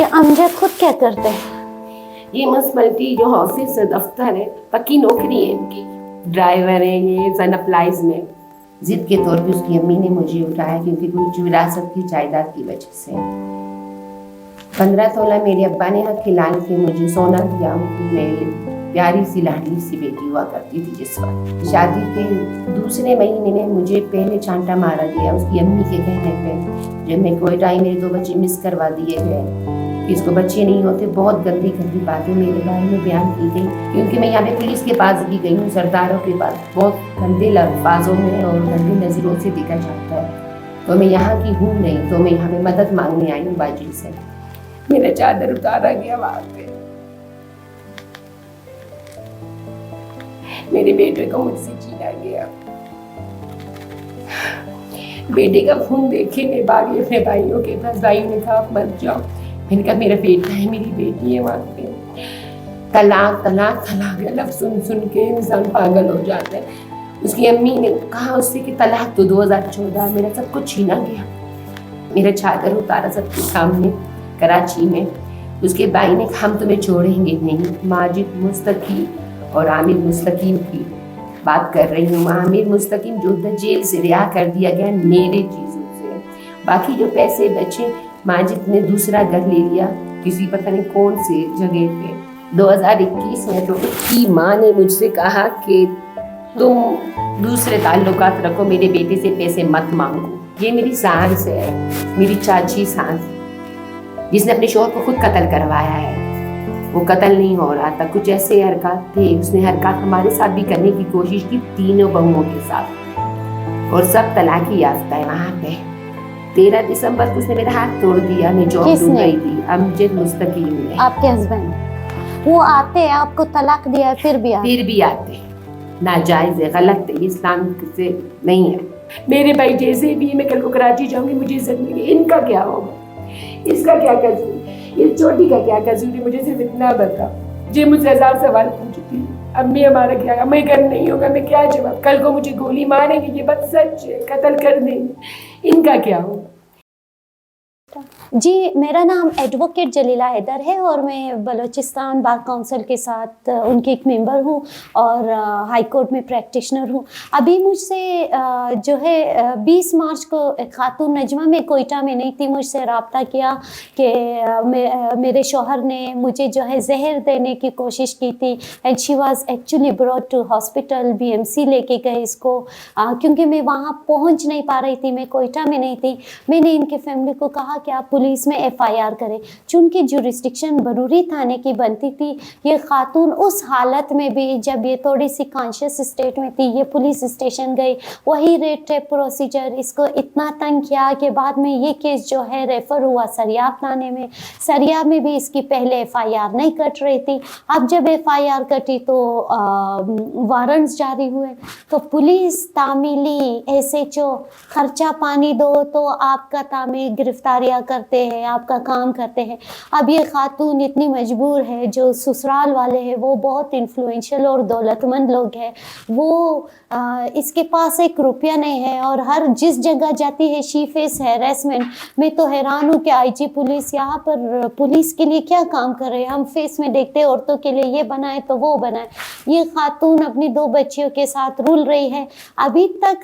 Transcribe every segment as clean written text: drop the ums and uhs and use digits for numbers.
ये अमजद खुद क्या करते हैं? ये म्यूनसिपैलिटी जो ऑफिस है, दफ्तर है, पक्की नौकरी है इनकी, ड्राइवर है ये सन अप्लाइज में। जिद के तौर पे उसकी अम्मी ने मुझे उठाया क्योंकि कुछ विरासत की जायदाद की वजह से 15 तोला मेरे अब्बा ने हक खिलाने के मुझे सोना दिया। मेरी प्यारी सी लाडली सी बेटी हुआ करती थी। जिस वक्त शादी के दूसरे महीने में मुझे पहले चांटा मारा गया उसकी अम्मी के कहने पे। जब मैं कोयटा आई मेरे 2 बच्चे मिस करवा दिए गए कि इसको बच्चे नहीं होते। बहुत गंदी गंदी बातें मेरे बारे में बयान की गई क्योंकि मैं यहाँ पे पुलिस के पास भी गई हूँ, सरदारों के पास। बहुत गंदे अल्फाजों में और गंदी नज़रों से देखा जाता है। तो मैं यहाँ की हूँ नहीं, तो मैं यहाँ पे मदद मांगने आई हूँ बाजी से। मेरा चादर उतारा गया वहाँ पे। मेरे बेटे को मुझसे छीना गया। बेटे का खून देखे मैं भागी अपने भाइयों के पास। भाइयों ने कहा आप मत जाओ। मैंने कहा मेरा बेटा है, मेरी बेटी है वहाँ पे। तलाक तलाक तलाक लफ्ज़ सुन सुन के इंसान पागल हो जाता है। उसकी अम्मी ने कहा उससे कि तलाक तो 2014 मेरा सब कुछ छीना गया। मेरा चादर उतारा सबके सामने कराची में। उसके भाई ने कहा हम तुम्हें छोड़ेंगे नहीं। माजिद मुस्तकी और आमिर मुस्तकीम की बात कर रही हूँ। आमिर मुस्तकीम जो जेल से रिहा कर दिया गया मेरे चीज़ों से। बाकी जो पैसे बचे माजिद ने दूसरा घर ले लिया किसी पता नहीं कौन से जगह पे। 2021 में तो उसकी माँ ने मुझसे कहा कि तुम दूसरे ताल्लुकात रखो, मेरे बेटे से पैसे मत मांगो। ये मेरी सास है, मेरी चाची सास, जिसने अपने शौहर को खुद कत्ल करवाया है। वो कत्ल नहीं हो रहा था, कुछ ऐसे हरकत थे। उसने हरकत हमारे साथ भी करने की कोशिश की, तीनों बहुओं के साथ, और सब तलाकी याफ्ता है वहाँ पे। 13 दिसंबर को उसने मेरा हाथ तोड़ दिया। मैं जॉब ढूंढ रही थी। अमजद मुस्तकीम ने, आपके हस्बैंड, वो आते हैं आपको तलाक दिया फिर भी आते। नाजायज है, गलत है, इस्लाम से नहीं है। मेरे भाई जैसे भी मैं कल को कराची जाऊंगी मुझे इज्जत मिलेगी। इनका क्या होगा? इसका क्या कसूर? ये छोटी का क्या कसूर है? मुझे सिर्फ इतना बता। जे मुझसे 1000 सवाल पूछती अम्मी हमारा क्या, मैं घर नहीं होगा, मैं क्या जवाब? कल को मुझे गोली मारेंगे, ये बात सच है, कत्ल कर देंगे। इनका क्या होगा? जी, मेरा नाम एडवोकेट जलीला हैदर है और मैं बलूचिस्तान बार काउंसिल के साथ उनकी एक मेंबर हूँ और हाई कोर्ट में प्रैक्टिशनर हूँ। अभी मुझसे जो है 20 मार्च को एक खातून नजमा, में कोयटा में नहीं थी, मुझसे रब्ता किया कि मेरे शौहर ने मुझे जो है जहर देने की कोशिश की थी and she was actually brought to hospital. BMC लेके गए इसको क्योंकि मैं वहाँ पहुँच नहीं पा रही थी, मैं कोयटा में नहीं थी। मैंने इनके फैमिली को कहा कि आप पुलिस में FIR करें, चूँकि जुरिस्डिक्शन बरूरी थाने की बनती थी। ये खातून उस हालत में भी जब ये थोड़ी सी कॉन्शियस स्टेट में थी, ये पुलिस स्टेशन गई, वही रेड टेप प्रोसीजर, इसको इतना तंग किया कि बाद में ये केस जो है रेफ़र हुआ सरियाब थाने में। सरियाब में भी इसकी पहले FIR नहीं कट रही थी। अब जब FIR कटी तो वारंट्स जारी हुए, तो पुलिस तामीली SHO खर्चा पानी दो तो आपका तामील गिरफ्तारियाँ करते हैं, आपका काम करते हैं। अब ये खातून इतनी मजबूर है, जो ससुराल वाले हैं वो बहुत इन्फ्लुएंशियल और दौलतमंद लोग हैं, वो इसके पास 1 रुपया नहीं है और हर जिस जगह जाती है शी फेस हैरेसमेंट। मैं तो हैरान हूँ कि IG पुलिस यहाँ पर पुलिस के लिए क्या काम कर रहे हैं। हम फेस में देखते हैं औरतों के लिए ये बनाए तो वो बनाए। ये खातून अपनी 2 बच्चियों के साथ रुल रही है। अभी तक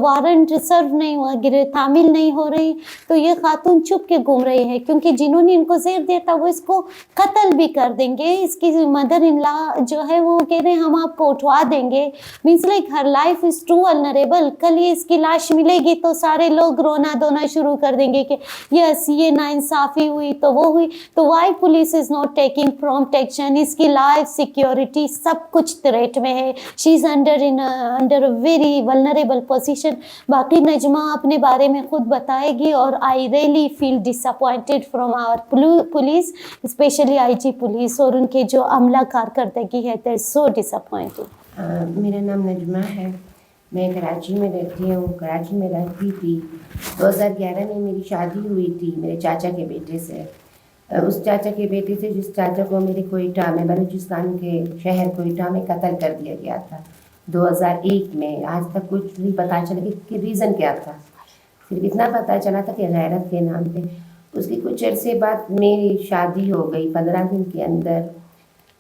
वारंट सर्व नहीं हुआ, तामील नहीं हो रही, तो ये खातून चुप के घूम रही है क्योंकि जिन्होंने इनको ज़ेर दिया था वो इसको कत्ल भी कर देंगे। इसकी मदर इन लॉ जो है वो कह रहे हैं हम आपको उठवा देंगे। Means like her life is too vulnerable. कल ये इसकी लाश मिलेगी तो सारे लोग रोना धोना शुरू कर देंगे कि यस ये नाइंसाफ़ी हुई तो वो हुई। तो why police is not taking prompt action? इसकी लाइफ सिक्योरिटी सब कुछ थ्रेट में है। She is under a very vulnerable position. बाकी नजमा अपने बारे में खुद बताएगी और I really feel disappointed from our police, specially IG police और उनके जो अमला कारकर्दगी है। That so disappointed. मेरा नाम नजमा है, मैं कराची में रहती हूँ, कराची में रहती थी। 2011 में मेरी शादी हुई थी मेरे चाचा के बेटे से। उस चाचा के बेटे से जिस चाचा को मेरे कोयटा में, बलूचिस्तान के शहर कोयटा में कत्ल कर दिया गया था 2001 में। आज तक कुछ नहीं पता चला कि रीज़न क्या था। सिर्फ इतना पता चला था कि गैरत के नाम पे اس کے کچھ عرصے بعد میری شادی ہو گئی. 15 دن کے اندر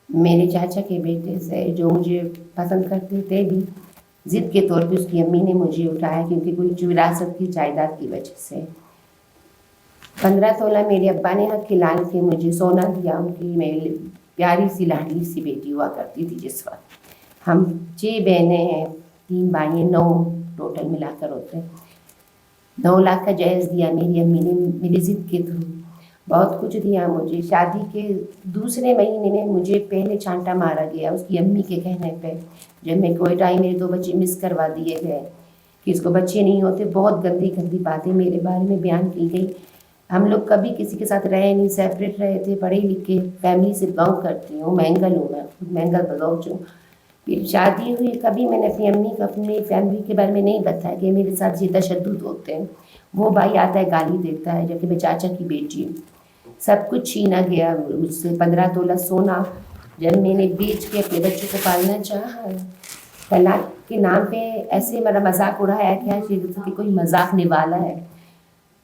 میرے چاچا کے بیٹے سے, جو مجھے پسند کرتے تھے بھی, ضد کے طور پہ اس کی امی نے مجھے اٹھایا کیونکہ کوئی وراثت کی جائیداد کی وجہ سے. 15 تولہ میرے ابا نے حق کھلال کے مجھے سونا دیا. ان کی میری پیاری سی لاڈلی سی بیٹی ہوا کرتی تھی جس وقت. ہم 6 بہنیں ہیں, 3 بھائی ہیں, 9 ٹوٹل ملا کر ہوتے ہیں. 9 لاکھ کا جہیز دیا میری امی نے میری ضد کے تھرو. بہت کچھ دیا مجھے. شادی کے دوسرے مہینے میں مجھے پہلے چھانٹا مارا گیا اس کی امی کے کہنے پہ. جب میں کوئٹہ آئی میرے 2 بچے مس کروا دیے گئے کہ اس کو بچے نہیں ہوتے. بہت گندی گندی باتیں میرے بارے میں بیان کی گئی. ہم لوگ کبھی کسی کے ساتھ رہے نہیں, سیپریٹ رہے تھے. پڑھے لکھے فیملی سے بلانگ کرتی ہوں, مینگل ہوں, میں خود مینگل بلوچ ہوں. پھر شادی ہوئی, کبھی میں نے اپنی امی کو اپنی فیملی کے بارے میں نہیں بتایا کہ میرے ساتھ یہ تشدد ہوتے ہیں. وہ بھائی آتا ہے گالی دیتا ہے, جبکہ میں چاچا کی بیٹی ہوں. سب کچھ چھینا گیا مجھ سے. 15 تولہ سونا جب میں نے بیچ کے اپنے بچوں کو پالنا چاہا, طلاق کے نام پہ ایسے میرا مذاق اڑایا کیا کہ کوئی مذاق نوالا ہے.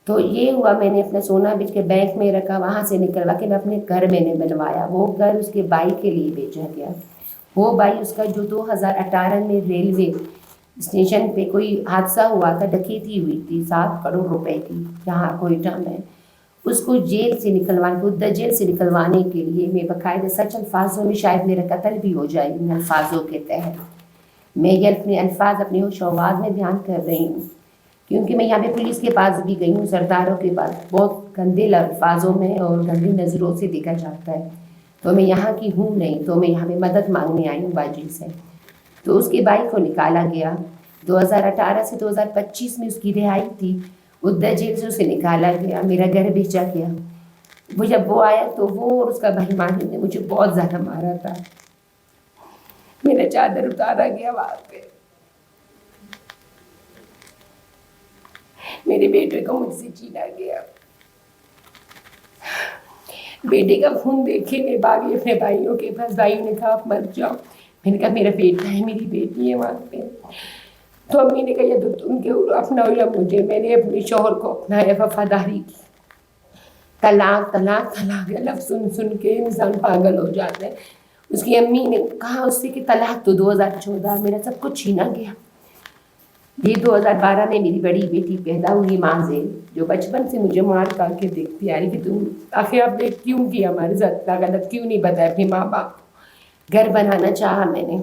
تو یہ ہوا, میں نے اپنا سونا بیچ کے بینک میں رکھا, وہاں سے نکلوا کے میں اپنے گھر میں نے بنوایا. وہ گھر اس کے بھائی کے لیے بیچا گیا. وہ بھائی اس کا جو 2018 میں ریلوے اسٹیشن پہ کوئی حادثہ ہوا تھا, ڈکیتی ہوئی تھی 7 کروڑ روپے کی یہاں کوئٹہ میں, اس کو جیل سے نکلوانے کو جیل سے نکلوانے کے لیے میں باقاعدہ سچ الفاظوں میں شاید میرا قتل بھی ہو جائے ان الفاظوں کے تحت. میں یہ اپنے الفاظ اپنے ہوش و آواز میں بیان کر رہی ہوں کیونکہ میں یہاں پہ پولیس کے پاس بھی گئی ہوں, سرداروں کے پاس. بہت گندے الفاظوں میں اور گندی نظروں سے دیکھا جاتا ہے. تو میں یہاں کی ہوں نہیں, تو میں یہاں پہ مدد مانگنے آئی ہوں باجی سے. تو اس کے بھائی کو نکالا گیا. 2018 سے 2025 میں اس کی رہائی تھی. ادھر جیل سے اسے نکالا گیا, میرا گھر بیچا گیا. وہ جب وہ آیا تو وہ اور اس کا بھائی ماہی نے مجھے بہت زیادہ مارا تھا. میرا چادر اتارا گیا وہاں پہ. میرے بیٹے کو مجھ سے چھینا گیا. بیٹے کا خون دیکھے میں بھاگی اپنے بھائیوں کے پاس. بھائیوں نے کہا آپ مر جاؤ. میں نے کہا میرا بیٹا ہے, میری بیٹی ہے وہاں پہ. تو امی نے کہا یہ تو تم کے اپنا یا مجھے. میں نے اپنے شوہر کو اپنایا, وفاداری کی. طلاق طلاق طلاق لفظ سن سن کے انسان پاگل ہو جاتا ہے. اس کی امی نے کہا اس سے کہ طلاق تو 2014 میرا سب کچھ چھینا گیا. یہ 2012 میں میری بڑی بیٹی پیدا ہوئی ماں سے, جو بچپن سے مجھے مار کر کے دیکھتی آ رہی کہ تم آخر آپ نے کیوں کیا ہمارے ساتھ غلط, کیوں نہیں بتایا اپنے ماں باپ کو. گھر بنانا چاہا میں نے.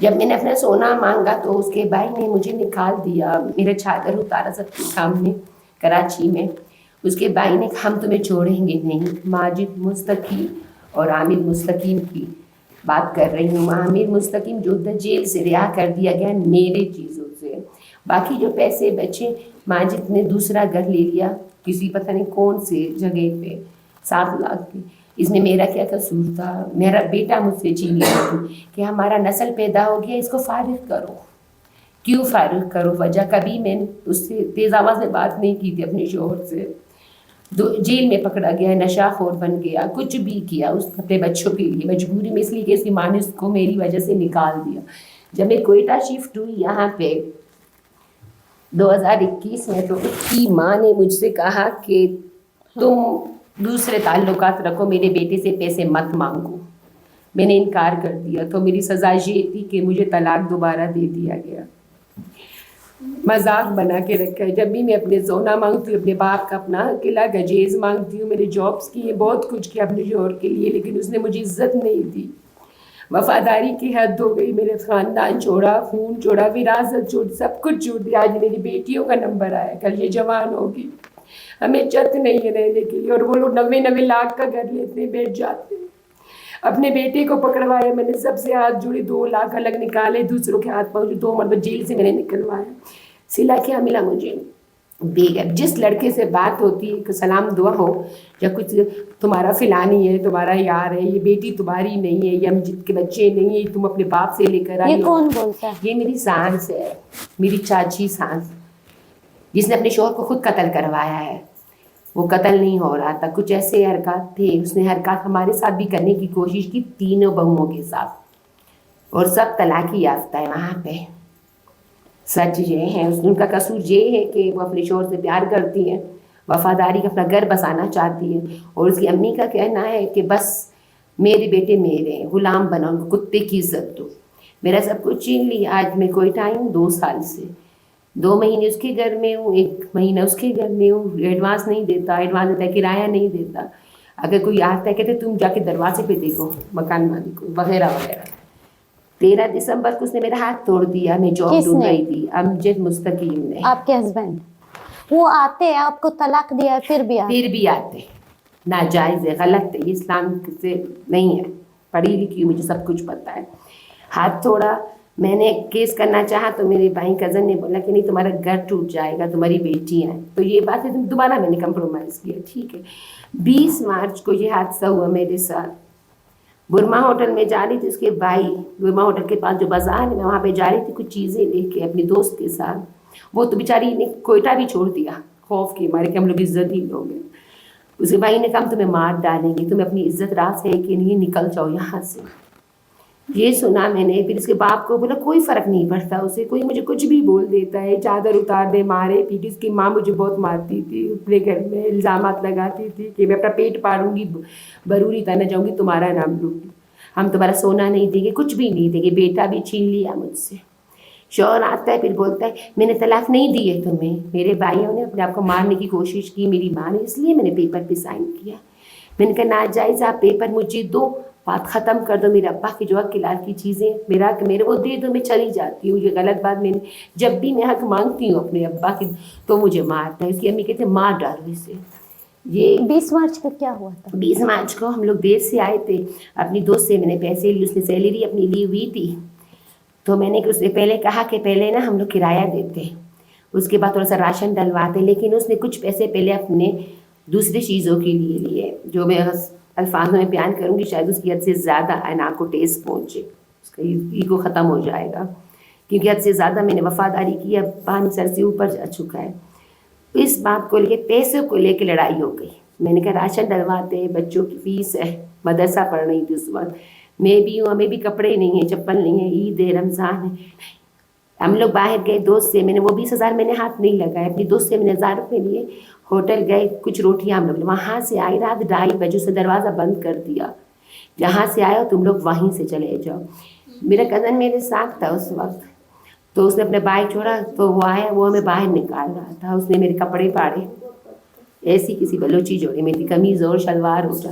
جب میں نے اپنا سونا مانگا تو اس کے بھائی نے مجھے نکال دیا. میرا چادر اتارا سب کے سامنے کراچی میں. اس کے بھائی نے کہا ہم تمہیں چھوڑیں گے نہیں. ماجد مستقیم اور عامر مستقیم کی بات کر رہی ہوں. عامر مستقیم جو جیل سے رہا کر دیا گیا میرے چیزوں سے. باقی جو پیسے بچے ماجد نے دوسرا گھر لے لیا کسی پتہ نہیں کون سے جگہ پہ 7 لاکھ کی. اس میں میرا کیا قصور تھا. میرا بیٹا مجھ سے چھین لیا کہ ہمارا نسل پیدا ہو گیا, اس کو فارغ کرو. کیوں فارغ کرو؟ وجہ کبھی میں نے اس سے تیز آواز میں بات نہیں کی تھی اپنے شوہر سے. جیل میں پکڑا گیا, نشہ خور بن گیا, کچھ بھی کیا اس اپنے بچوں کے لیے مجبوری میں, اس لیے کہ اس کی ماں نے اس کو میری وجہ سے نکال دیا. جب میں کوئٹہ شفٹ ہوئی یہاں پہ 2021 میں, تو اس کی ماں نے مجھ سے کہا کہ تم دوسرے تعلقات رکھو, میرے بیٹے سے پیسے مت مانگو. میں نے انکار کر دیا. تو میری سزا یہ تھی کہ مجھے طلاق دوبارہ دے دیا گیا. مذاق بنا کے رکھا ہے. جب بھی میں اپنے سونا مانگتی ہوں, اپنے باپ کا اپنا قلعہ گجیز مانگتی ہوں, میرے جابس کی بہت کچھ کیا اپنے شوہر کے لیے, لیکن اس نے مجھے عزت نہیں دی. وفاداری کی حد ہو گئی. میرے خاندان چھوڑا, خون چھوڑا, وراثت چھوڑ, سب کچھ چھوڑ دیا. آج میری بیٹیوں کا نمبر آیا, کل یہ جوان ہوگی. ہمیں چھت نہیں ہے رہنے کے لیے, اور وہ لوگ 90 لاکھ کا گھر لیتے ہیں, بیٹھ جاتے ہیں. اپنے بیٹے کو پکڑوایا میں نے, سب سے ہاتھ جوڑے, 2 لاکھ الگ نکالے, دوسروں کے ہاتھ پاؤں 2 مرتبہ جیل سے میں نے نکلوایا. سلا کیا ملا مجھے؟ بیگم. جس لڑکے سے بات ہوتی ہے کہ سلام دعا ہو یا کچھ, تمہارا فلانی ہے, تمہارا یار ہے, یہ بیٹی تمہاری نہیں ہے, یہ امجد کے بچے نہیں ہیں, تم اپنے باپ سے لے کر آئی. یہ کون بولتا ہے؟ یہ میری سانس ہے, میری چاچی سانس, جس نے اپنے شوہر کو خود قتل کروایا ہے. وہ قتل نہیں ہو رہا تھا, کچھ ایسے حرکات تھے, اس نے حرکات ہمارے ساتھ بھی کرنے کی کوشش کی, 3 بہوؤں کے ساتھ, اور سب طلاق یافتہ ہے وہاں پہ. سچ یہ ہے, ان کا قصور یہ ہے کہ وہ اپنے شوہر سے پیار کرتی ہیں, وفاداری کا اپنا گھر بسانا چاہتی ہے. اور اس کی امی کا کہنا ہے کہ بس میرے بیٹے میرے ہیں, غلام بنا, ان کو کتے کی عزت دو. میرا سب کچھ چھین لیا. آج میں کوئٹہ آئی ہوں 2 سال سے, 2 مہینے اس کے گھر میں ہوں, 1 مہینہ اس کے گھر میں ہوں. ایڈوانس نہیں دیتا, ایڈوانس دیتا ہے کرایہ نہیں دیتا. اگر کوئی آتا ہے کہتے تم جا کے دروازے پہ دیکھو مکان مالک کو وغیرہ وغیرہ. 13 دسمبر کو اس نے میرا ہاتھ توڑ دیا. میں جاب ڈھونڈ رہی تھی. امجد مستقیم نے, آپ کے ہسبینڈ, وہ آتے ہیں, آپ کو طلاق دیا پھر بھی آتے. ناجائز ہے, غلط ہے, یہ اسلام سے نہیں ہے. پڑھی لکھی مجھے سب کچھ پتہ ہے. ہاتھ توڑا. میں نے کیس کرنا چاہا تو میرے بھائی کزن نے بولا کہ نہیں تمہارا گھر ٹوٹ جائے گا, تمہاری بیٹی ہیں. تو یہ بات ہے, دوبارہ میں نے کمپرومائز کیا. ٹھیک ہے. 20 مارچ کو یہ حادثہ ہوا میرے ساتھ. برما ہوٹل میں جا رہی تھی, اس کے بھائی برما ہوٹل کے پاس جو بازار ہے میں وہاں پہ جا رہی تھی کچھ چیزیں لے کے اپنی دوست کے ساتھ. وہ تو بیچاری نے کوئٹہ بھی چھوڑ دیا خوف کے مارے کہ ہم لوگ عزت ہی لوگ ہیں. اس کے بھائی نے کہا ہم تمہیں مار ڈالیں گے, تمہیں اپنی عزت راز ہے کہ نہیں, نکل جاؤ یہاں سے. یہ سنا میں نے. پھر اس کے باپ کو بولا کوئی فرق نہیں پڑتا اسے, کوئی مجھے کچھ بھی بول دیتا ہے, چادر اتار دے, مارے پیٹی. اس کی ماں مجھے بہت مارتی تھی, اپنے گھر میں الزامات لگاتی تھی کہ میں اپنا پیٹ پالوں گی, بروری تھا نہ جاؤں گی, تمہارا نام لوں گی, ہم تمہارا سونا نہیں دیں گے, کچھ بھی نہیں دیں گے. بیٹا بھی چھین لیا مجھ سے. شوہر آتا ہے پھر بولتا ہے میں نے طلاق نہیں دی ہے تمہیں. میرے بھائیوں نے اپنے آپ کو مارنے کی کوشش کی, میری ماں نے, اس لیے میں نے پیپر پہ سائن کیا. میں نے کہا ناجائز آپ پیپر مجھے دو, بات ختم کر دو. میرے ابا کی جو حق کلال کی چیزیں میرے وہ دے دو, میں چلی جاتی ہوں. یہ غلط بات. میں نے جب بھی میں حق مانگتی ہوں اپنے ابا کی تو مجھے مارتا ہے. اس کی امی کہتے ہیں مار ڈالو اسے. یہ 20 مارچ کو کیا ہوا تھا؟ 20 مارچ کو ہم لوگ دیر سے آئے تھے. اپنی دوست سے میں نے پیسے لی, اس نے سیلری اپنی لی ہوئی تھی. تو میں نے اس نے پہلے کہا کہ پہلے نا ہم لوگ کرایہ دیتے, اس کے بعد تھوڑا سا راشن ڈلواتے. لیکن اس نے کچھ پیسے پہلے اپنے دوسری چیزوں کے لیے جو میں الفاظ میں بیان کروں گی شاید اس کی حد سے زیادہ اینا کو ٹیس پہنچے, اس کا ایگو ختم ہو جائے گا, کیونکہ حد سے زیادہ میں نے وفاداری کی. اب پانی سر سے اوپر جا چکا ہے. اس بات کو لے کے, پیسوں کو لے کے لڑائی ہو گئی. میں نے کہا راشن ڈلواتے, بچوں کی فیس ہے, مدرسہ پڑھ رہی تھی اس وقت. میں بھی ہوں, ہمیں بھی کپڑے نہیں ہیں, چپل نہیں ہے, عید ہے, رمضان ہے. ہم لوگ باہر گئے دوست سے, میں نے وہ 20,000 میں نے ہاتھ نہیں لگایا. اپنی دوست سے میں نے 1,000 روپے لیے. ہوٹل گئے, کچھ روٹیاں ہم لوگ, وہاں سے آئی رات 2:30 بجے, اس نے دروازہ بند کر دیا. جہاں سے آئے ہو تم لوگ وہیں سے چلے جاؤ. میرا کزن میرے ساتھ تھا اس وقت, تو اس نے اپنے بائک چھوڑا تو وہ آیا, وہ ہمیں باہر نکال رہا تھا. اس نے میرے کپڑے پاڑے, ایسی کسی بلوچی جوڑی میں تھی, قمیض اور شلوار ہوتا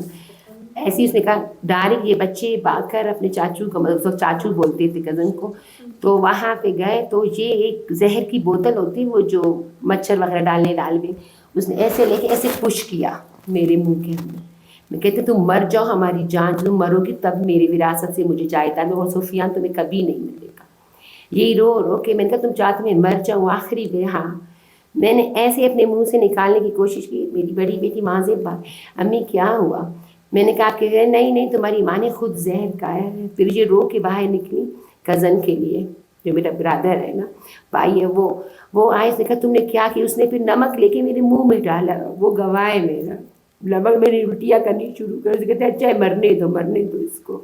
ایسی. اس نے کہا ڈائریکٹ یہ بچے بھاگ کر اپنے چاچو کو, مطلب چاچو بولتے تھے کزن کو, تو وہاں پہ گئے. تو یہ ایک زہر کی بوتل ہوتی, وہ جو مچھر وغیرہ ڈال میں, اس نے ایسے لے کے ایسے پش کیا میرے منہ کے اندر. میں کہتے تم مر جاؤ, ہماری جان, تم مرو گی تب میری وراثت سے مجھے جائیداد, اور سفیان تمہیں کبھی نہیں ملے گا. یہی رو رو کے میں نے کہا تم چاہتے میں مر جاؤں آخری بے. ہاں میں نے ایسے اپنے منہ سے نکالنے کی کوشش کی. میری بڑی بیٹی ماضی بات, امی کیا ہوا؟ میں نے کہا کہ نہیں تمہاری ماں نے خود زہر کھایا ہے. پھر یہ رو کے باہر نکلی کزن کے لیے, جو میرا برادر ہے نا, بھائی ہے وہ آئے. اس نے کہا تم نے کیا کیا؟ اس نے پھر نمک لے کے میرے منہ میں ڈالا. وہ گواہ ہے میرا. نمک میں نے الٹیاں کرنی شروع کر دی. کہتے اچھا مرنے دو اس کو.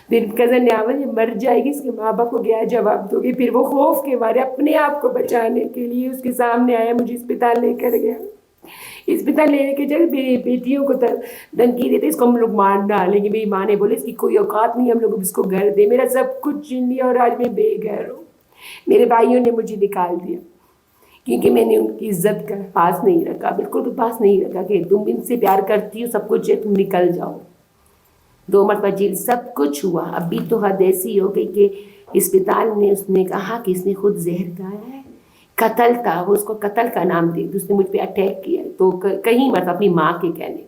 پھر کزن نے آواز یہ مر جائے گی, اس کے ماں باپ کو کیا جواب دو گے؟ پھر وہ خوف کے مارے اپنے آپ کو بچانے کے لیے اس کے سامنے آیا, مجھے اسپتال لے کر گیا. اسپتال لینے کے جب میری بیٹیوں کو دھمکی دیتے اس کو ہم لوگ مار ڈالیں گے. میری ماں نے بولے اس کی کوئی اوقات نہیں, ہم لوگ اس کو گھر دیں. میرا سب کچھ چھین لیا اور آج میں بے گھر ہوں. میرے بھائیوں نے مجھے نکال دیا کیونکہ میں نے ان کی عزت کا پاس نہیں رکھا, بالکل بھی پاس نہیں رکھا کہ تم ان سے پیار کرتی ہو, سب کچھ ہے, تم نکل جاؤ. 2 مرتبہ جیل, سب کچھ ہوا. ابھی تو حد ایسی ہو گئی کہ اسپتال میں اس نے کہا کہ اس نے خود زہر کھایا ہے, قتل تھا. وہ اس کو قتل کا نام دے, اس نے مجھ پہ اٹیک کیا. تو کہیں مرتبہ اپنی ماں کے کہنے,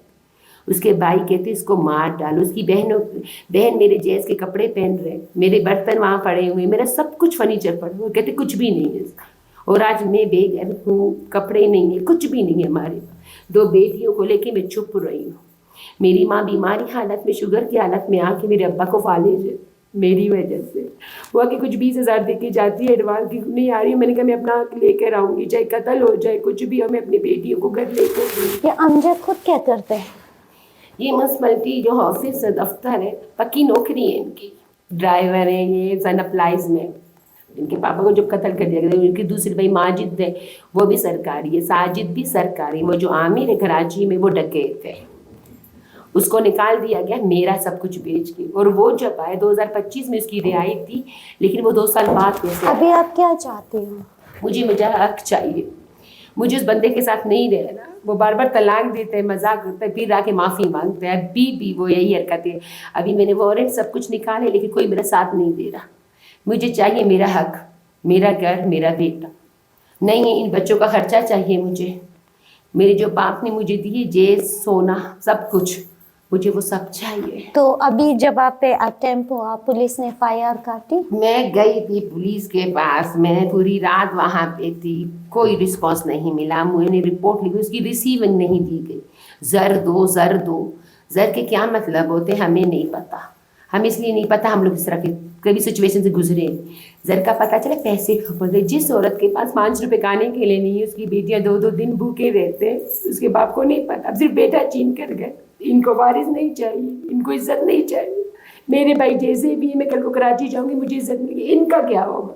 اس کے بھائی کہتے اس کو مار ڈالو. اس کی بہن میرے جیز کے کپڑے پہن رہے, میرے برتن وہاں پڑے ہوئے, میرا سب کچھ فرنیچر پڑا ہوا. کہتے کچھ بھی نہیں ہے. اور آج میں بے گھر ہوں, کپڑے نہیں ہیں, کچھ بھی نہیں ہے ہمارے پاس. 2 بیٹیوں کو لے کے میں چھپ رہی ہوں. میری ماں بیماری حالت میں, شوگر کی حالت میں آ کے میرے ابا کو فالج ہے میری وجہ سے. وہ کہ کچھ 20,000 دے کے جاتی ہے ایڈوانس کی, نہیں آ رہی. میں نے کہا میں اپنا لے کر آؤں گی, چاہے قتل ہو جائے کچھ بھی ہو, میں اپنی بیٹیوں کو گھر لے کر دوں. یہ امجد خود کیا کرتے ہیں؟ یہ میونسپلٹی جو آفس دفتر ہے, پکی نوکری ہے ان کی, ڈرائیور ہیں یہ, سن اپلائز میں इनके पापा को जब कत्ल कर दिया गया, उनके दूसरे भाई माजिद है, वो भी सरकारी है, साजिद भी सरकारी, वो जो आमिर है कराची में वो डकैत है, उसको निकाल दिया गया मेरा सब कुछ बेच के। और वो जब आए 2025 में उसकी रिहाई थी, लेकिन वो 2 साल बाद कैसे अभी आप क्या चाहते हो? मुझे मेरा हक चाहिए, मुझे उस बंदे के साथ नहीं रहना। वो बार बार तलाक देते हैं, मजाक करते हैं, फिर आके माफ़ी मांगते हैं, अभी भी वो यही हरकत है। अभी मैंने वारंट सब कुछ निकाले, लेकिन कोई मेरा साथ नहीं दे रहा। मुझे चाहिए मेरा हक, मेरा घर, मेरा बेटा। नहीं, इन बच्चों का खर्चा चाहिए मुझे, मेरे जो बाप ने मुझे दिए जेल, सोना, सब कुछ, मुझे वो सब चाहिए। तो अभी जब आप पे अटेम्प्ट हुआ, पुलिस ने FIR काटी? मैं गई थी पुलिस के पास, मैं पूरी रात वहाँ पे थी, कोई रिस्पॉन्स नहीं मिला। मैंने रिपोर्ट लिखी, उसकी रिसीविंग नहीं दी गई। ज़र दो, ज़र दो, ज़र के क्या मतलब होते हमें नहीं पता। हम इसलिए नहीं पता, हम लोग इस तरह के कभी सिचुएशन से गुजरे। ज़र का पता चले पैसे खबर गए। जिस औरत के पास 5 रुपए खाने के लिए नहीं है, उसकी बेटियाँ 2-2 दिन भूखे रहते हैं, उसके बाप को नहीं पता। अब सिर्फ बेटा छीन कर गए। इनको वारिस नहीं चाहिए, इनको इज्जत नहीं चाहिए। मेरे भाई जैसे भी, मैं कल को कराची जाऊंगी, मुझे इज्जत मिलेगी, इनका क्या होगा?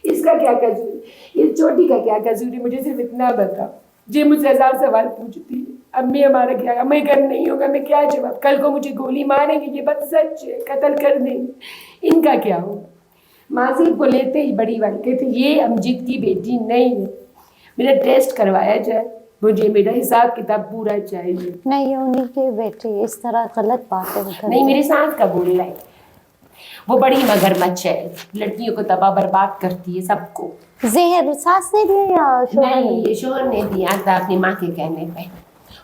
इसका क्या कसूर, इस छोटी का क्या कसूर है? मुझे सिर्फ इतना बता। जे मुझसे 1000 सवाल पूछती है, अम्मी हमारा क्या, मैं घर नहीं होगा, मैं क्या जवाब? कल को मुझे गोली मारेंगे, ये बात सच है, कत्ल कर देंगे, इनका क्या होगा? माजिद को लेते ही बड़ी वाली कहते ये अमजद की बेटी नहीं है, मेरा टेस्ट करवाया जाए, मुझे मेरा हिसाब किताब पूरा चाहिए। नहीं, उन्हीं के बेटे, इस तरह गलत बातें करते। नहीं, मेरे साथ का बोल है, वो बड़ी मगरमच्छ है, लड़कियों को तबाह बर्बाद करती है, सबको। जहर सास ने दिया या शोहर ने? नहीं, शोहर ने दिया था अपनी माँ के कहने पे,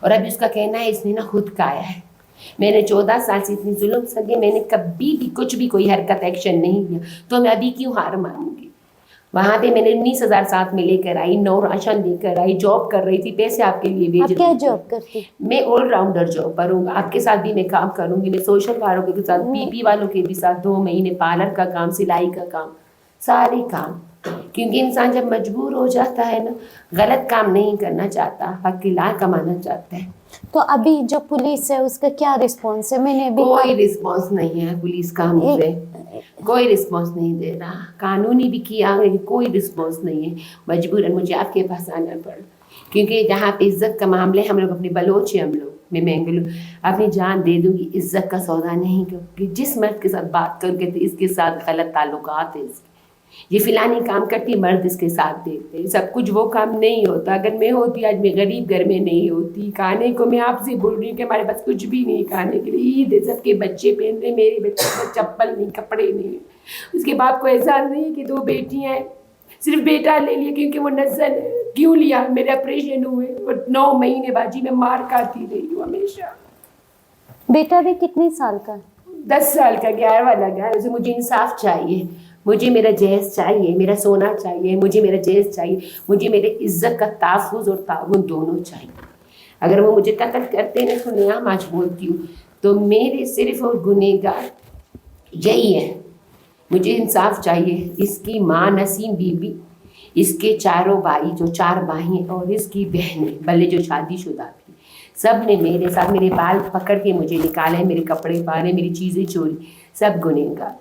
और अभी उसका कहना है इसने ना खुद खाया है। मैंने 14 साल से इतनी जुल्म सगे, मैंने कभी भी कुछ भी कोई हरकत एक्शन नहीं लिया, तो मैं अभी क्यों हार मानूंगी? वहाँ पे मैंने 19,000 साथ में लेकर आई, 9 राशन लेकर आई, जॉब कर रही थी, पैसे आपके लिए भेज आप रही क्या थी। जॉब करती? मैं ऑलराउंडर जॉब करूँगा, आपके साथ भी मैं काम करूँगी, मैं सोशल वालों के साथ, पीपी वालों के भी साथ, 2 महीने पार्लर का काम, सिलाई का काम, सारे काम। क्योंकि इंसान जब मजबूर हो जाता है ना, गलत काम नहीं करना चाहता, हक की लाल कमाना चाहता है। तो अभी जो पुलिस है उसका क्या रिस्पॉन्स है? मैंने भी कोई रिस्पॉन्स नहीं है पुलिस का मुझे, कोई रिस्पॉन्स नहीं दे रहा। कानूनी भी किया, लेकिन कोई रिस्पॉन्स नहीं है। मजबूरन मुझे आपके पास आना पड़ा, क्योंकि जहाँ पे इज्जत का मामले, हम लोग अपने बलोच हैं, हम लोग, मैं मैंगलू अपनी जान दे दूँगी, इज्जत का सौदा नहीं, क्योंकि जिस मर्द के साथ बात करके तो इसके साथ गलत ताल्लुकात है इसके। ये फिलानी काम करती, मर्द इसके साथ देखते हैं, सब कुछ वो काम नहीं होता। अगर मैं होती, आज मैं गरीब घर में नहीं होती। खाने को मैं आपसे बोल रही हूँ कि हमारे पास कुछ भी नहीं खाने के लिए। ईद है, सबके बच्चे पहन रहे, मेरे बच्चे को चप्पल नहीं, कपड़े नहीं। उसके बाप को एहसास नहीं कि 2 बेटियाँ हैं, सिर्फ बेटा ले लिया क्योंकि वो नस्ल है। क्यों लिया? मेरे ऑपरेशन हुए और 9 महीने बाजी में मार खाती रही हूँ हमेशा। बेटा भी कितने साल का? 10 साल का, 11वां लगा है उसे। मुझे इंसाफ चाहिए, मुझे मेरा जहेज चाहिए, मेरा सोना चाहिए, मुझे मेरा जहेज चाहिए, मुझे मेरे इज्जत का तहफ़्फ़ुज़ और ताउन दोनों चाहिए। अगर वो मुझे कत्ल करते हैं तो मैं आज बोलती हूँ, तो मेरे सिर्फ और गुनहगार यही है। मुझे इंसाफ चाहिए। इसकी माँ नसीम बीबी, इसके चारों भाई, जो 4 भाई हैं, और इसकी बहनें भले जो शादीशुदा थी, सब ने मेरे साथ, मेरे बाल पकड़ के मुझे निकाले, मेरे कपड़े फाड़े, मेरी चीज़ें चोरी, सब गुनहगार।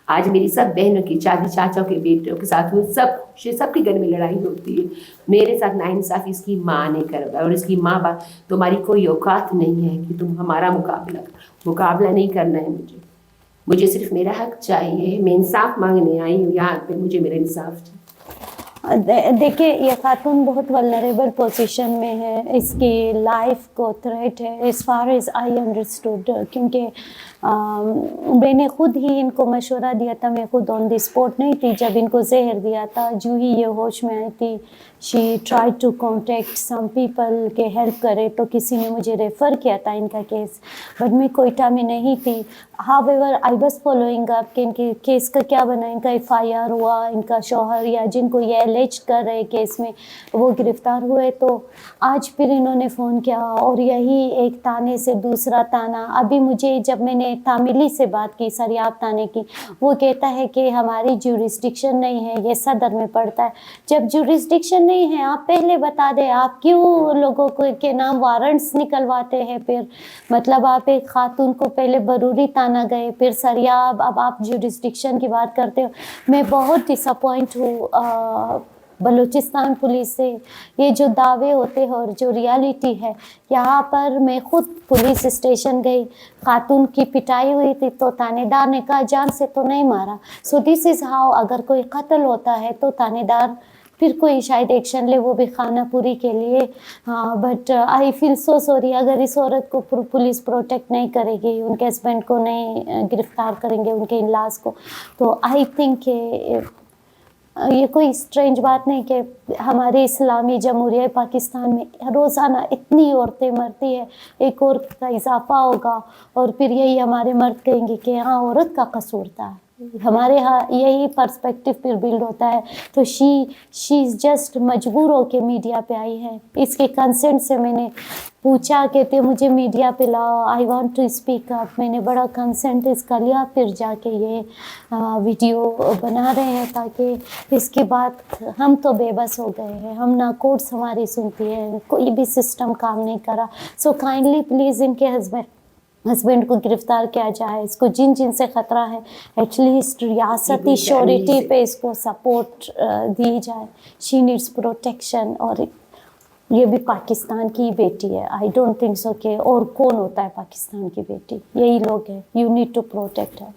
आज मेरी सब बहनों की शादी, चाचाओं के बेटों के साथ हुई, सबके घर में लड़ाई होती है। मेरे साथ नाइंसाफ़ी इसकी माँ ने करवाया, और इसकी माँ बाप, तुम्हारी कोई औकात नहीं है कि तुम हमारा मुकाबला नहीं करना है। मुझे सिर्फ मेरा हक चाहिए। मैं इंसाफ मांगने आई हूँ यहाँ पे, मुझे मेरा इंसाफ चाहिए। देखिए, ये खातून बहुत वल्नरेबल पोजीशन में है, इसकी लाइफ को थ्रेट है, as far as I understood. क्योंकि मैंने खुद ही इनको मशवरा दिया था, मैं खुद ऑन द स्पॉट नहीं थी जब इनको जहर दिया था। जो ही ये होश में आई थी, she try to contact some people के हेल्प करे, तो किसी ने मुझे रेफ़र किया था इनका केस, बट मैं कोयटा में नहीं थी। However I was following up कि इनके केस का क्या बना, इनका FIR हुआ, इनका शौहर या जिनको ये एलिज कर रहे केस में वो गिरफ्तार हुए। तो आज फिर इन्होंने फ़ोन किया और यही एक ताने से दूसरा ताना। अभी मुझे जब मैंने तामिली से बात की सरियाब थाने की, वो कहता है कि हमारी जुरिस्डिक्शन नहीं है, ये सदर में पड़ता है। जब जुरिस्डिक्शन नहीं है आप पहले बता दें, आप क्यों लोगों को के नाम वारंट्स निकलवाते हैं? फिर मतलब आप एक खातून को पहले बरूरी ताना गए, फिर सरियाब, अब आप जुरिस्डिक्शन की बात करते हो। मैं बहुत डिसअपॉइंट हूँ बलूचिस्तान पुलिस से। ये जो दावे होते हैं और जो रियलिटी है, यहाँ पर मैं खुद पुलिस स्टेशन गई, खातून की पिटाई हुई थी तो थानेदार ने कहा जान से तो नहीं मारा। सो दिस इज़ हाउ, अगर कोई कत्ल होता है तो थानेदार फिर कोई शायद एक्शन ले, वो भी खाना पूरी के लिए। But I feel so sorry, अगर इस औरत को पुलिस प्रोटेक्ट नहीं करेगी, उनके हस्बैंड को नहीं गिरफ्तार करेंगे, उनके इन-लॉज को, तो आई थिंक ये कोई स्ट्रेंज बात नहीं कि हमारे इस्लामी जमहूरिया पाकिस्तान में रोज़ाना इतनी औरतें मरती है, एक और का इजाफा होगा और फिर यही हमारे मर्द कहेंगे कि हाँ औरत का कसूर था। हमारे यहाँ यही पर्सपेक्टिव फिर बिल्ड होता है। तो शी इज़ जस्ट मजबूर होके मीडिया पे आई है। इसके कंसेंट से मैंने पूछा, कहते मुझे मीडिया पे लाओ, I want to speak up. मैंने बड़ा कंसेंट इसका लिया, फिर जाके ये वीडियो बना रहे हैं ताकि इसके बाद हम तो बेबस हो गए हैं, हम ना कोर्ट्स हमारी सुनती है, कोई भी सिस्टम काम नहीं करा। सो काइंडली प्लीज़ इनके हस्बैंड को गिरफ्तार किया जाए। इसको जिन जिन से ख़तरा है एटलीस्ट रियासती श्योरिटी पे इसको सपोर्ट दी जाए। She needs protection. और ये भी पाकिस्तान की बेटी है, आई डोंट थिंक सो कि और कौन होता है पाकिस्तान की बेटी, यही लोग हैं। यू नीड टू प्रोटेक्ट है।